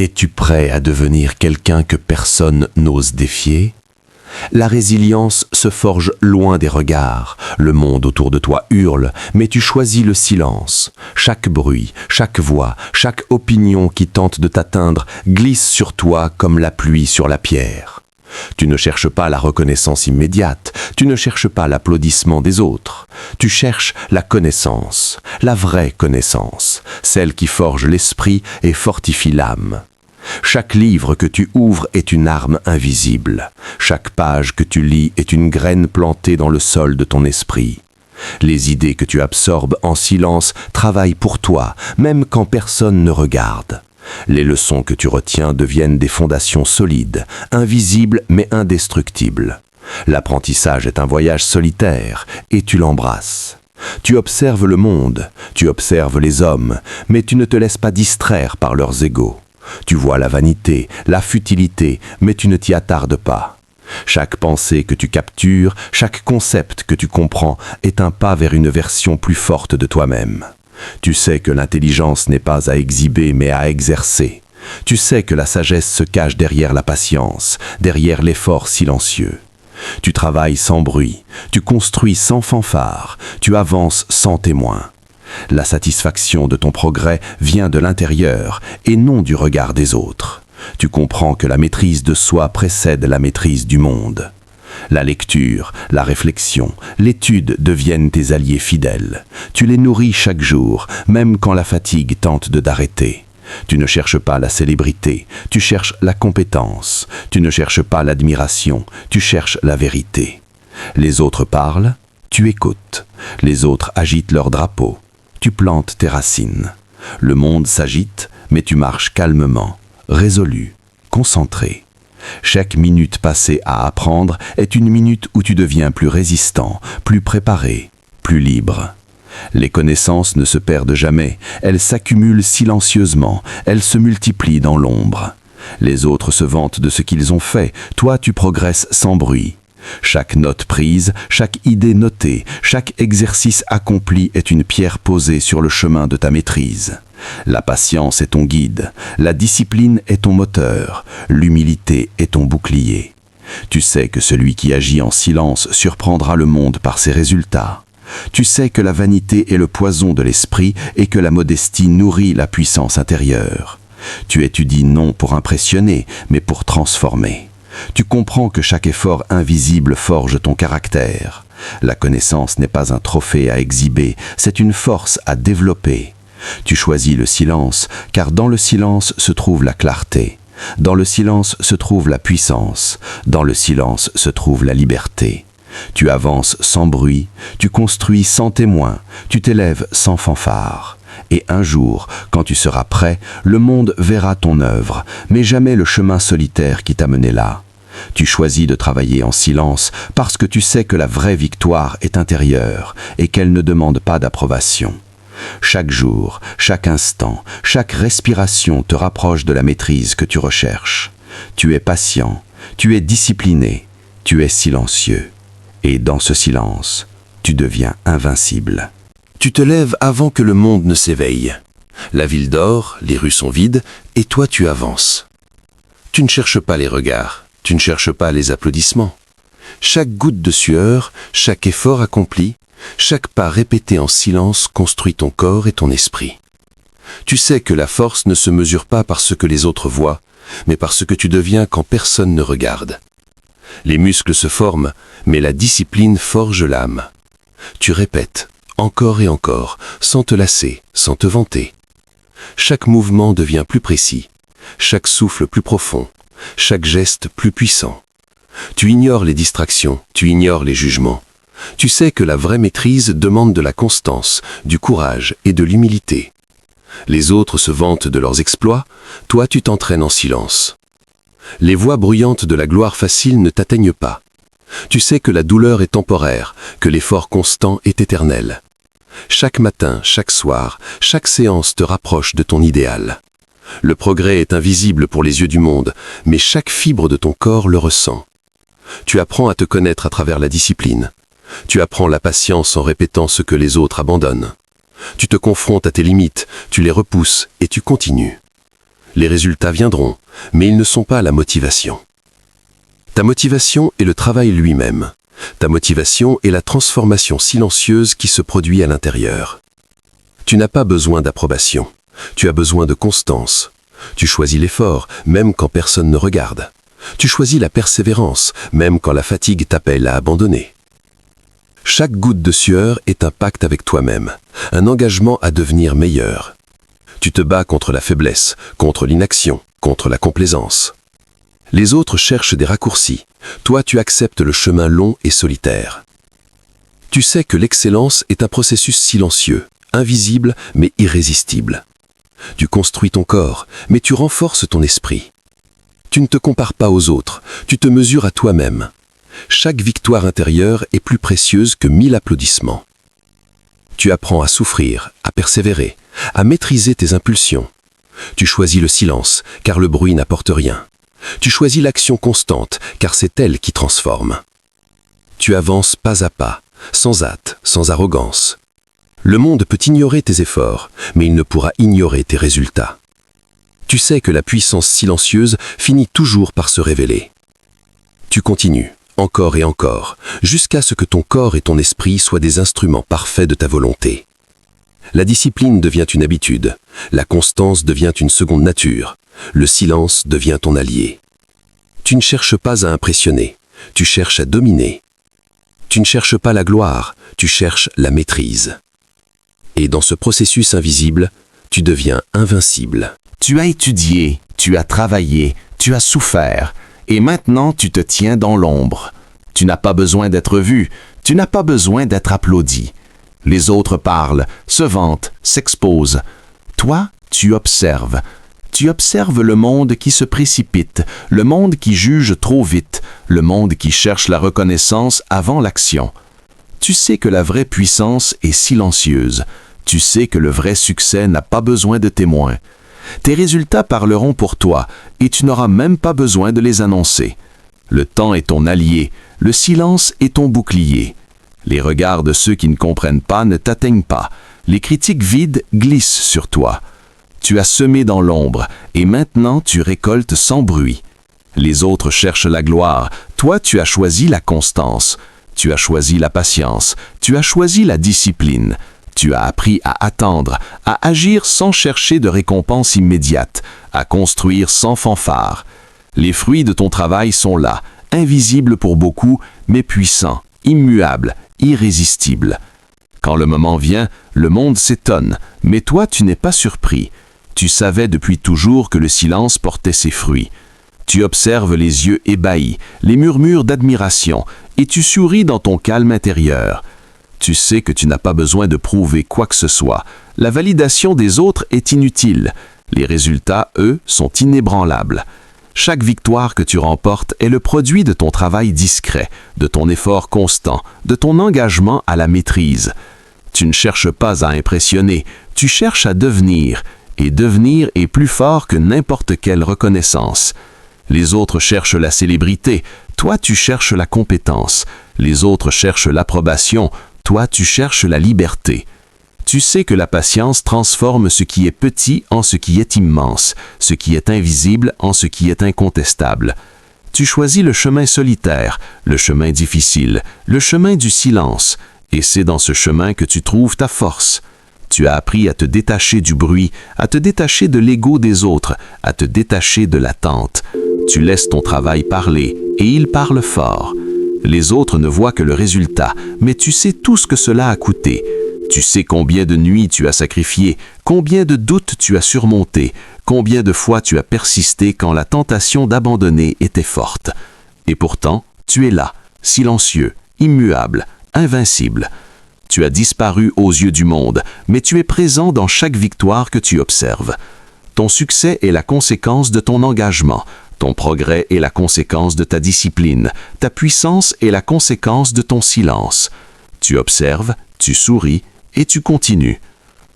Es-tu prêt à devenir quelqu'un que personne n'ose défier? La résilience se forge loin des regards. Le monde autour de toi hurle, mais tu choisis le silence. Chaque bruit, chaque voix, chaque opinion qui tente de t'atteindre glisse sur toi comme la pluie sur la pierre. Tu ne cherches pas la reconnaissance immédiate, tu ne cherches pas l'applaudissement des autres. Tu cherches la connaissance, la vraie connaissance, celle qui forge l'esprit et fortifie l'âme. Chaque livre que tu ouvres est une arme invisible. Chaque page que tu lis est une graine plantée dans le sol de ton esprit. Les idées que tu absorbes en silence travaillent pour toi, même quand personne ne regarde. Les leçons que tu retiens deviennent des fondations solides, invisibles mais indestructibles. L'apprentissage est un voyage solitaire et tu l'embrasses. Tu observes le monde, tu observes les hommes, mais tu ne te laisses pas distraire par leurs égos. Tu vois la vanité, la futilité, mais tu ne t'y attardes pas. Chaque pensée que tu captures, chaque concept que tu comprends est un pas vers une version plus forte de toi-même. Tu sais que l'intelligence n'est pas à exhiber mais à exercer. Tu sais que la sagesse se cache derrière la patience, derrière l'effort silencieux. Tu travailles sans bruit, tu construis sans fanfare, tu avances sans témoin. La satisfaction de ton progrès vient de l'intérieur et non du regard des autres. Tu comprends que la maîtrise de soi précède la maîtrise du monde. La lecture, la réflexion, l'étude deviennent tes alliés fidèles. Tu les nourris chaque jour, même quand la fatigue tente de t'arrêter. Tu ne cherches pas la célébrité, tu cherches la compétence. Tu ne cherches pas l'admiration, tu cherches la vérité. Les autres parlent, tu écoutes. Les autres agitent leur drapeau. Tu plantes tes racines. Le monde s'agite, mais tu marches calmement, résolu, concentré. Chaque minute passée à apprendre est une minute où tu deviens plus résistant, plus préparé, plus libre. Les connaissances ne se perdent jamais, elles s'accumulent silencieusement, elles se multiplient dans l'ombre. Les autres se vantent de ce qu'ils ont fait, toi tu progresses sans bruit. Chaque note prise, chaque idée notée, chaque exercice accompli est une pierre posée sur le chemin de ta maîtrise. La patience est ton guide, la discipline est ton moteur, l'humilité est ton bouclier. Tu sais que celui qui agit en silence surprendra le monde par ses résultats. Tu sais que la vanité est le poison de l'esprit et que la modestie nourrit la puissance intérieure. Tu étudies non pour impressionner, mais pour transformer. Tu comprends que chaque effort invisible forge ton caractère. La connaissance n'est pas un trophée à exhiber, c'est une force à développer. Tu choisis le silence, car dans le silence se trouve la clarté. Dans le silence se trouve la puissance. Dans le silence se trouve la liberté. Tu avances sans bruit, tu construis sans témoin, tu t'élèves sans fanfare. Et un jour, quand tu seras prêt, le monde verra ton œuvre, mais jamais le chemin solitaire qui t'a mené là. Tu choisis de travailler en silence parce que tu sais que la vraie victoire est intérieure et qu'elle ne demande pas d'approbation. Chaque jour, chaque instant, chaque respiration te rapproche de la maîtrise que tu recherches. Tu es patient, tu es discipliné, tu es silencieux. Et dans ce silence, tu deviens invincible. Tu te lèves avant que le monde ne s'éveille. La ville dort, les rues sont vides, et toi tu avances. Tu ne cherches pas les regards, tu ne cherches pas les applaudissements. Chaque goutte de sueur, chaque effort accompli, chaque pas répété en silence construit ton corps et ton esprit. Tu sais que la force ne se mesure pas par ce que les autres voient, mais par ce que tu deviens quand personne ne regarde. Les muscles se forment, mais la discipline forge l'âme. Tu répètes, encore et encore, sans te lasser, sans te vanter. Chaque mouvement devient plus précis, chaque souffle plus profond, chaque geste plus puissant. Tu ignores les distractions, tu ignores les jugements. Tu sais que la vraie maîtrise demande de la constance, du courage et de l'humilité. Les autres se vantent de leurs exploits, toi tu t'entraînes en silence. Les voix bruyantes de la gloire facile ne t'atteignent pas. Tu sais que la douleur est temporaire, que l'effort constant est éternel. Chaque matin, chaque soir, chaque séance te rapproche de ton idéal. Le progrès est invisible pour les yeux du monde, mais chaque fibre de ton corps le ressent. Tu apprends à te connaître à travers la discipline. Tu apprends la patience en répétant ce que les autres abandonnent. Tu te confrontes à tes limites, tu les repousses et tu continues. Les résultats viendront, mais ils ne sont pas la motivation. Ta motivation est le travail lui-même. Ta motivation est la transformation silencieuse qui se produit à l'intérieur. Tu n'as pas besoin d'approbation. Tu as besoin de constance. Tu choisis l'effort, même quand personne ne regarde. Tu choisis la persévérance, même quand la fatigue t'appelle à abandonner. Chaque goutte de sueur est un pacte avec toi-même, un engagement à devenir meilleur. Tu te bats contre la faiblesse, contre l'inaction, contre la complaisance. Les autres cherchent des raccourcis. Toi, tu acceptes le chemin long et solitaire. Tu sais que l'excellence est un processus silencieux, invisible mais irrésistible. Tu construis ton corps, mais tu renforces ton esprit. Tu ne te compares pas aux autres, tu te mesures à toi-même. Chaque victoire intérieure est plus précieuse que 1000 applaudissements. Tu apprends à souffrir, à persévérer, à maîtriser tes impulsions. Tu choisis le silence, car le bruit n'apporte rien. Tu choisis l'action constante, car c'est elle qui transforme. Tu avances pas à pas, sans hâte, sans arrogance. Le monde peut ignorer tes efforts, mais il ne pourra ignorer tes résultats. Tu sais que la puissance silencieuse finit toujours par se révéler. Tu continues, encore et encore, jusqu'à ce que ton corps et ton esprit soient des instruments parfaits de ta volonté. La discipline devient une habitude, la constance devient une seconde nature, le silence devient ton allié. Tu ne cherches pas à impressionner, tu cherches à dominer. Tu ne cherches pas la gloire, tu cherches la maîtrise. Et dans ce processus invisible, tu deviens invincible. Tu as étudié, tu as travaillé, tu as souffert, et maintenant tu te tiens dans l'ombre. Tu n'as pas besoin d'être vu, tu n'as pas besoin d'être applaudi. Les autres parlent, se vantent, s'exposent. Toi, tu observes. Tu observes le monde qui se précipite, le monde qui juge trop vite, le monde qui cherche la reconnaissance avant l'action. Tu sais que la vraie puissance est silencieuse. Tu sais que le vrai succès n'a pas besoin de témoins. Tes résultats parleront pour toi et tu n'auras même pas besoin de les annoncer. Le temps est ton allié, le silence est ton bouclier. Les regards de ceux qui ne comprennent pas ne t'atteignent pas. Les critiques vides glissent sur toi. Tu as semé dans l'ombre et maintenant tu récoltes sans bruit. Les autres cherchent la gloire, toi tu as choisi la constance. Tu as choisi la patience, tu as choisi la discipline. Tu as appris à attendre, à agir sans chercher de récompense immédiate, à construire sans fanfare. Les fruits de ton travail sont là, invisibles pour beaucoup, mais puissants, immuables, irrésistibles. Quand le moment vient, le monde s'étonne, mais toi tu n'es pas surpris. Tu savais depuis toujours que le silence portait ses fruits. Tu observes les yeux ébahis, les murmures d'admiration, et tu souris dans ton calme intérieur. Tu sais que tu n'as pas besoin de prouver quoi que ce soit. La validation des autres est inutile. Les résultats, eux, sont inébranlables. Chaque victoire que tu remportes est le produit de ton travail discret, de ton effort constant, de ton engagement à la maîtrise. Tu ne cherches pas à impressionner, tu cherches à devenir, et devenir est plus fort que n'importe quelle reconnaissance. Les autres cherchent la célébrité, toi tu cherches la compétence. Les autres cherchent l'approbation, toi tu cherches la liberté. Tu sais que la patience transforme ce qui est petit en ce qui est immense, ce qui est invisible en ce qui est incontestable. Tu choisis le chemin solitaire, le chemin difficile, le chemin du silence, et c'est dans ce chemin que tu trouves ta force. Tu as appris à te détacher du bruit, à te détacher de l'ego des autres, à te détacher de l'attente. Tu laisses ton travail parler, et il parle fort. Les autres ne voient que le résultat, mais tu sais tout ce que cela a coûté. Tu sais combien de nuits tu as sacrifié, combien de doutes tu as surmonté, combien de fois tu as persisté quand la tentation d'abandonner était forte. Et pourtant, tu es là, silencieux, immuable, invincible. Tu as disparu aux yeux du monde, mais tu es présent dans chaque victoire que tu observes. Ton succès est la conséquence de ton engagement. Ton progrès est la conséquence de ta discipline. Ta puissance est la conséquence de ton silence. Tu observes, tu souris et tu continues.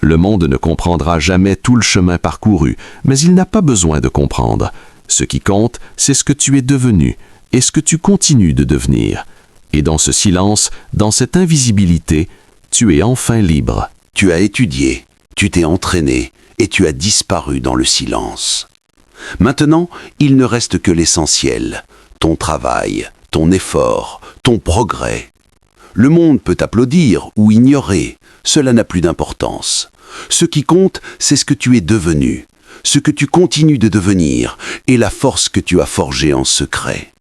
Le monde ne comprendra jamais tout le chemin parcouru, mais il n'a pas besoin de comprendre. Ce qui compte, c'est ce que tu es devenu et ce que tu continues de devenir. Et dans ce silence, dans cette invisibilité, tu es enfin libre. Tu as étudié, tu t'es entraîné et tu as disparu dans le silence. Maintenant, il ne reste que l'essentiel, ton travail, ton effort, ton progrès. Le monde peut applaudir ou ignorer, cela n'a plus d'importance. Ce qui compte, c'est ce que tu es devenu, ce que tu continues de devenir et la force que tu as forgée en secret.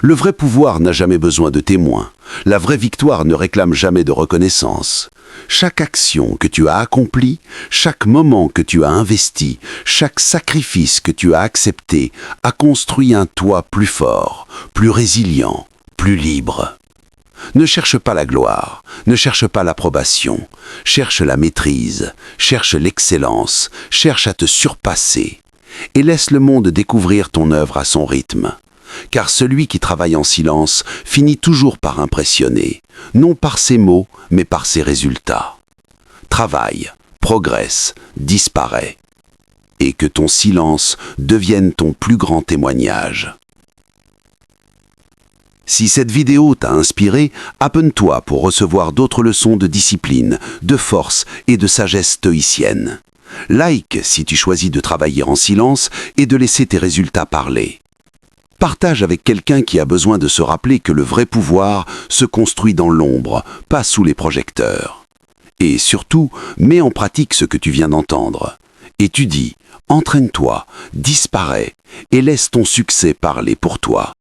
Le vrai pouvoir n'a jamais besoin de témoins. La vraie victoire ne réclame jamais de reconnaissance. Chaque action que tu as accomplie, chaque moment que tu as investi, chaque sacrifice que tu as accepté a construit un toi plus fort, plus résilient, plus libre. Ne cherche pas la gloire, ne cherche pas l'approbation, cherche la maîtrise, cherche l'excellence, cherche à te surpasser et laisse le monde découvrir ton œuvre à son rythme. Car celui qui travaille en silence finit toujours par impressionner, non par ses mots, mais par ses résultats. Travaille, progresse, disparaît, et que ton silence devienne ton plus grand témoignage. Si cette vidéo t'a inspiré, abonne-toi pour recevoir d'autres leçons de discipline, de force et de sagesse stoïcienne. Like si tu choisis de travailler en silence et de laisser tes résultats parler. Partage avec quelqu'un qui a besoin de se rappeler que le vrai pouvoir se construit dans l'ombre, pas sous les projecteurs. Et surtout, mets en pratique ce que tu viens d'entendre. Étudie, entraîne-toi, disparais et laisse ton succès parler pour toi.